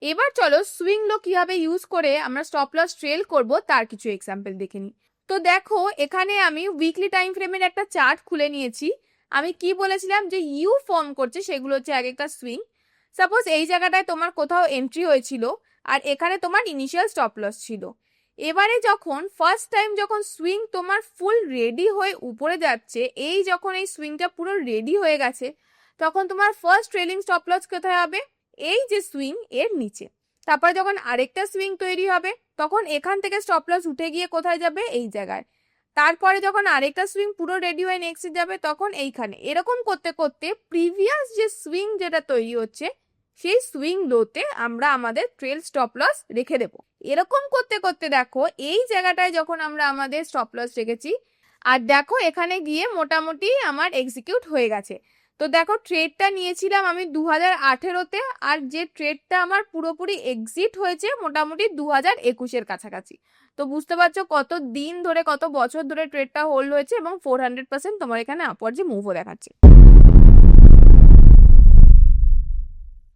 এবার চলো সুইং লো কিভাবে ইউজ করে আমরা স্টপ লস ট্রেল করব তার কিছু এক্সাম্পল দেখে নিই। তো দেখো এখানে আমি উইকলি টাইম ফ্রেমের একটা চার্ট খুলে নিয়েছি। আমি কি বলেছিলাম যে ইউ ফর্ম করছে সেগুলো হচ্ছে এক একটা সুইং। সাপোজ এই জায়গাটায় তোমার কোথাও এন্ট্রি হয়েছিল আর এখানে তোমার ইনিশিয়াল স্টপ লস ছিল। এবারে যখন ফার্স্ট টাইম যখন সুইং তোমার ফুল রেডি হয়ে উপরে যাচ্ছে, এই যখন এই সুইংটা পুরো রেডি হয়ে গেছে, তখন তোমার ফার্স্ট ট্রেলিং স্টপ লস কোথায় হবে? এই যে সুইং এর নিচে। তারপরে যখন আরেকটা সুইং তৈরি হবে তখন এখান থেকে স্টপ লস উঠে গিয়ে কোথায় যাবে? এই জায়গায়। তারপরে যখন আরেকটা সুইং পুরো রেডি হয়ে নেক্সট যাবে তখন এইখানে। এরকম করতে করতে প্রিভিয়াস যে সুইং যেটা তৈরি হচ্ছে সেই সুইং লোতে আমরা আমাদের ট্রেল স্টপ লস রেখে দেব। এরকম করতে করতে দেখো এই জায়গাটায় যখন আমরা আমাদের স্টপ লস রেখেছি আর দেখো এখানে গিয়ে মোটামুটি আমার এক্সিকিউট হয়ে গেছে। তো দেখো ট্রেডটা নিয়েছিলাম আমি 2018-তে, আর যে ট্রেডটা আমার পুরোপুরি এক্সিট হয়েছে মোটামুটি 2021-এর কাছাকাছি। তো বুঝতে পারছো কত দিন ধরে কত বছর ধরে ট্রেডটা হোল্ড হয়েছে এবং 400% তোমার এখানে আপওয়ার্ড যে মুভও দেখাচ্ছে।